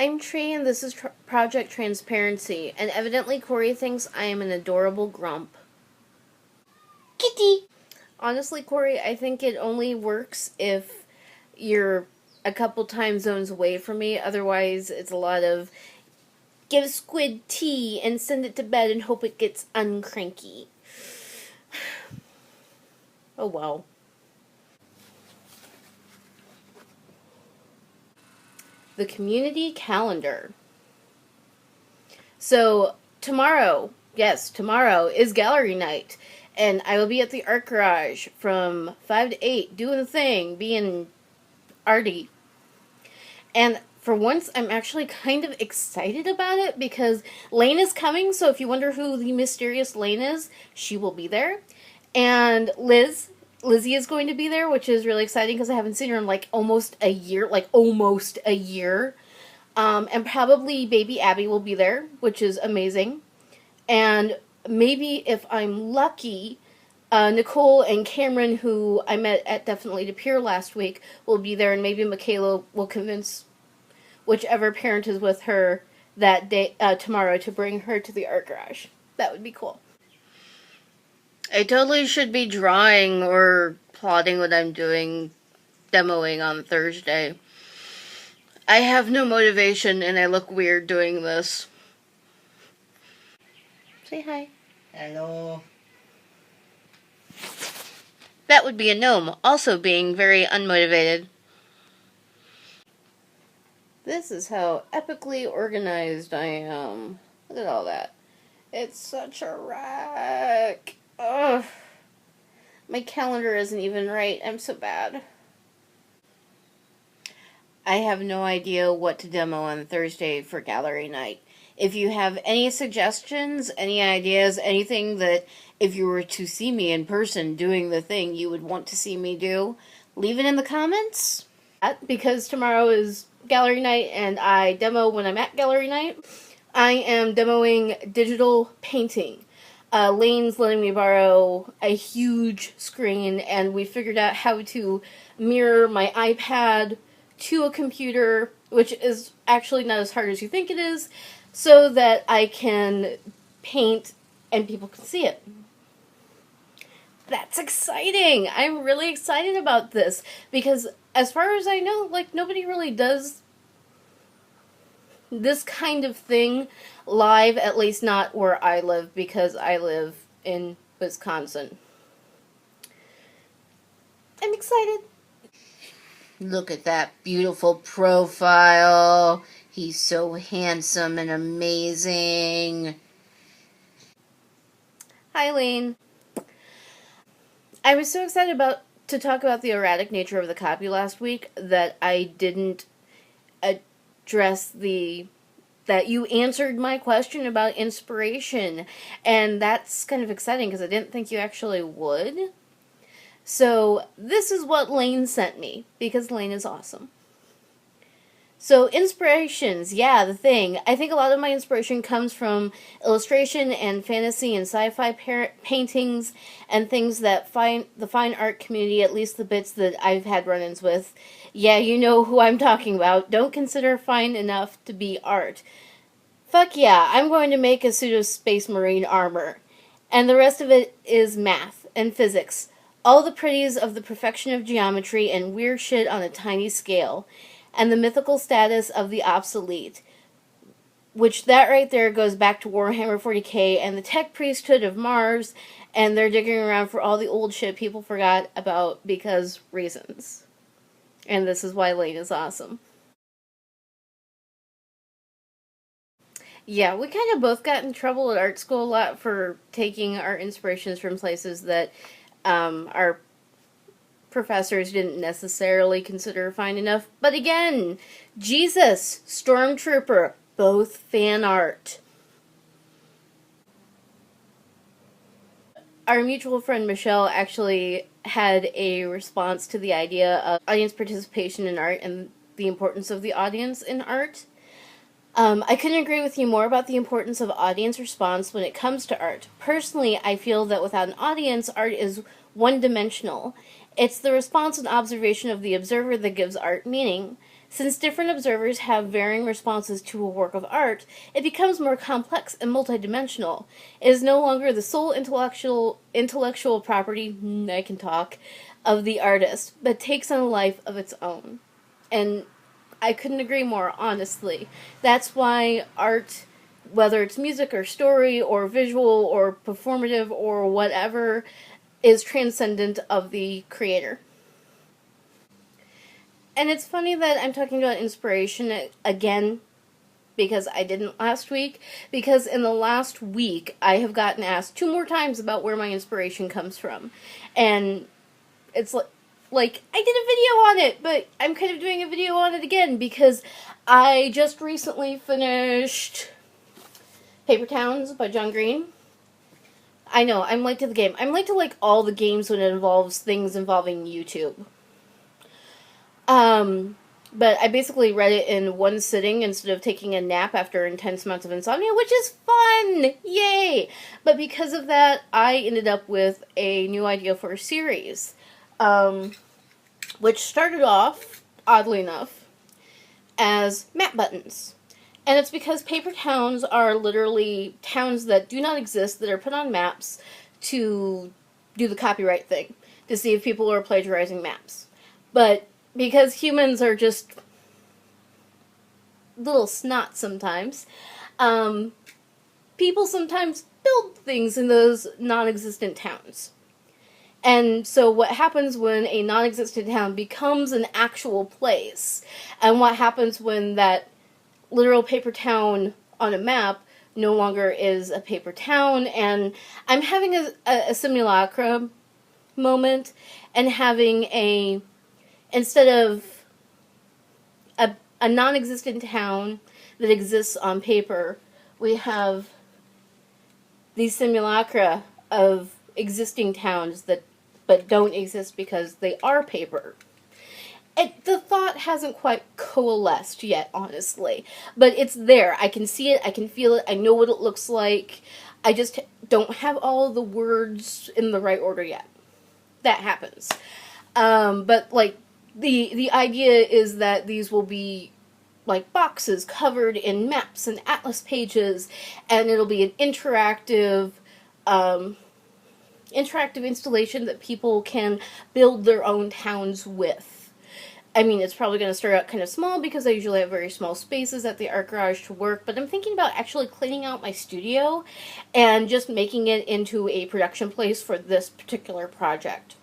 I'm Tree, and this is Project Transparency, and evidently Corey thinks I am an adorable grump. Kitty! Honestly, Corey, I think it only works if you're a couple time zones away from me. Otherwise, it's a lot of give Squid tea and send it to bed and hope it gets uncranky. Oh well. The community calendar. So, tomorrow is Gallery Nite. And I will be at the art garage from 5 to 8, doing the thing, being arty. And for once, I'm actually kind of excited about it because Lain is coming, so if you wonder who the mysterious Lain is, she will be there. And Lizzie is going to be there, which is really exciting because I haven't seen her in almost a year. And probably baby Abby will be there, which is amazing. And maybe if I'm lucky, Nicole and Cameron, who I met at Definitely to Peer last week, will be there, and maybe Michaela will convince whichever parent is with her that day tomorrow to bring her to the art garage. That would be cool. I totally should be drawing or plotting what I'm doing, demoing on Thursday. I have no motivation, and I look weird doing this. Say hi. Hello. That would be a gnome, also being very unmotivated. This is how epically organized I am. Look at all that. It's such a wreck. Ugh. My calendar isn't even right. I'm so bad. I have no idea what to demo on Thursday for Gallery Nite. If you have any suggestions, any ideas, anything that if you were to see me in person doing the thing you would want to see me do, leave it in the comments. Because tomorrow is Gallery Nite and I demo when I'm at Gallery Nite. I am demoing digital painting. Lain's letting me borrow a huge screen, and we figured out how to mirror my iPad to a computer, which is actually not as hard as you think it is, so that I can paint and people can see it. That's exciting! I'm really excited about this, because as far as I know, nobody really does this kind of thing live, at least not where I live, because I live in Wisconsin. I'm excited. Look at that beautiful profile. He's so handsome and amazing. Hi, Lain. I was so excited to talk about the erratic nature of the copy last week that I didn't address that you answered my question about inspiration. And that's kind of exciting because I didn't think you actually would. So this is what Lain sent me, because Lain is awesome. So inspirations, yeah, the thing. I think a lot of my inspiration comes from illustration and fantasy and sci-fi paintings and things that the fine art community, at least the bits that I've had run-ins with, yeah, you know who I'm talking about, don't consider fine enough to be art. Fuck yeah, I'm going to make a pseudo-space marine armor. And the rest of it is math and physics. All the pretties of the perfection of geometry and weird shit on a tiny scale. And the mythical status of the obsolete. Which that right there goes back to Warhammer 40k and the tech priesthood of Mars. And they're digging around for all the old shit people forgot about because reasons. And this is why Lain is awesome. Yeah, we kind of both got in trouble at art school a lot for taking our inspirations from places that our professors didn't necessarily consider fine enough. But again, Jesus, Stormtrooper, both fan art. Our mutual friend Michelle actually had a response to the idea of audience participation in art and the importance of the audience in art. I couldn't agree with you more about the importance of audience response when it comes to art. Personally, I feel that without an audience, art is one-dimensional. It's the response and observation of the observer that gives art meaning. Since different observers have varying responses to a work of art, it becomes more complex and multidimensional. It is no longer the sole intellectual property, I can talk, of the artist, but takes on a life of its own. And I couldn't agree more, honestly. That's why art, whether it's music or story or visual or performative or whatever, is transcendent of the creator. And it's funny that I'm talking about inspiration again, because I didn't last week, because in the last week I have gotten asked 2 more times about where my inspiration comes from. And it's like I did a video on it, but I'm kind of doing a video on it again because I just recently finished Paper Towns by John Green. I know, I'm late to the game. I'm late to like all the games when it involves things involving YouTube. But I basically read it in one sitting instead of taking a nap after intense amounts of insomnia, which is fun! Yay! But because of that, I ended up with a new idea for a series. Which started off, oddly enough, as map buttons. And it's because paper towns are literally towns that do not exist, that are put on maps to do the copyright thing, to see if people are plagiarizing maps. But because humans are just little snot sometimes, people sometimes build things in those non-existent towns. And so what happens when a non-existent town becomes an actual place, and what happens when that literal paper town on a map no longer is a paper town, and I'm having a simulacra moment, and having instead of a non-existent town that exists on paper, we have these simulacra of existing towns that but don't exist because they are paper. The thought hasn't quite coalesced yet, honestly, but it's there. I can see it, I can feel it, I know what it looks like. I just don't have all the words in the right order yet. That happens. But like the idea is that these will be like boxes covered in maps and atlas pages, and it'll be an interactive installation that people can build their own towns with. I mean, it's probably going to start out kind of small because I usually have very small spaces at the art garage to work, but I'm thinking about actually cleaning out my studio and just making it into a production place for this particular project.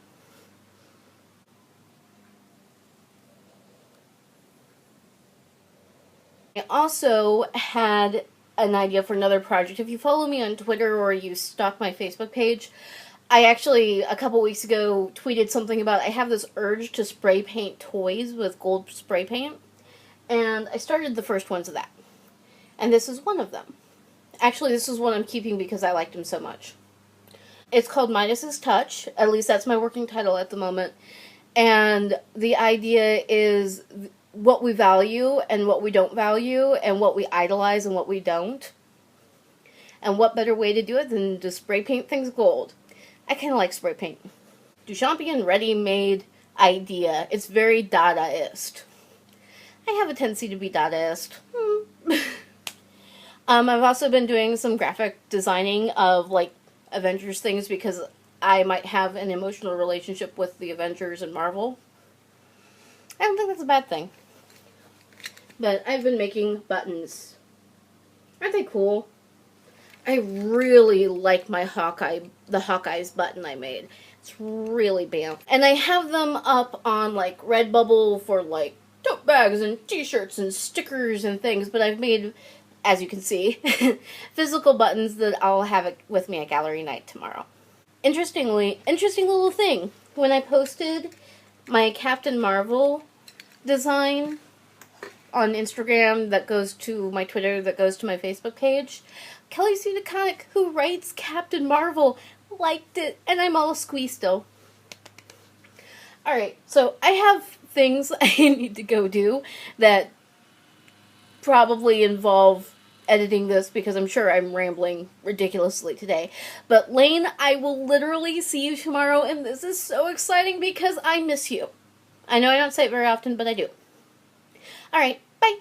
I also had an idea for another project. If you follow me on Twitter or you stalk my Facebook page, I actually, a couple weeks ago, tweeted something about I have this urge to spray paint toys with gold spray paint, and I started the first ones of that. And this is one of them. Actually, this is one I'm keeping because I liked him so much. It's called Midas's Touch, at least that's my working title at the moment, and the idea is what we value and what we don't value, and what we idolize and what we don't. And what better way to do it than to spray paint things gold? I kind of like spray paint. Duchampian ready-made idea. It's very Dadaist. I have a tendency to be Dadaist. I've also been doing some graphic designing of like Avengers things because I might have an emotional relationship with the Avengers and Marvel. I don't think that's a bad thing. But I've been making buttons. Aren't they cool? I really like my the Hawkeye's button I made. It's really bam. And I have them up on like Redbubble for like tote bags and t-shirts and stickers and things, but I've made, as you can see, physical buttons that I'll have with me at Gallery Nite tomorrow. Interesting little thing. When I posted my Captain Marvel design on Instagram that goes to my Twitter, that goes to my Facebook page, Kelly Sue DeConnick, who writes Captain Marvel, liked it, and I'm all squee still. Alright, so I have things I need to go do that probably involve editing this because I'm sure I'm rambling ridiculously today. But Lain, I will literally see you tomorrow, and this is so exciting because I miss you. I know I don't say it very often, but I do. Alright, bye!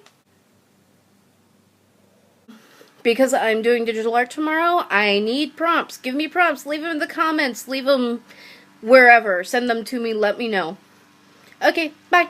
Because I'm doing digital art tomorrow, I need prompts. Give me prompts. Leave them in the comments. Leave them wherever. Send them to me. Let me know. Okay, bye!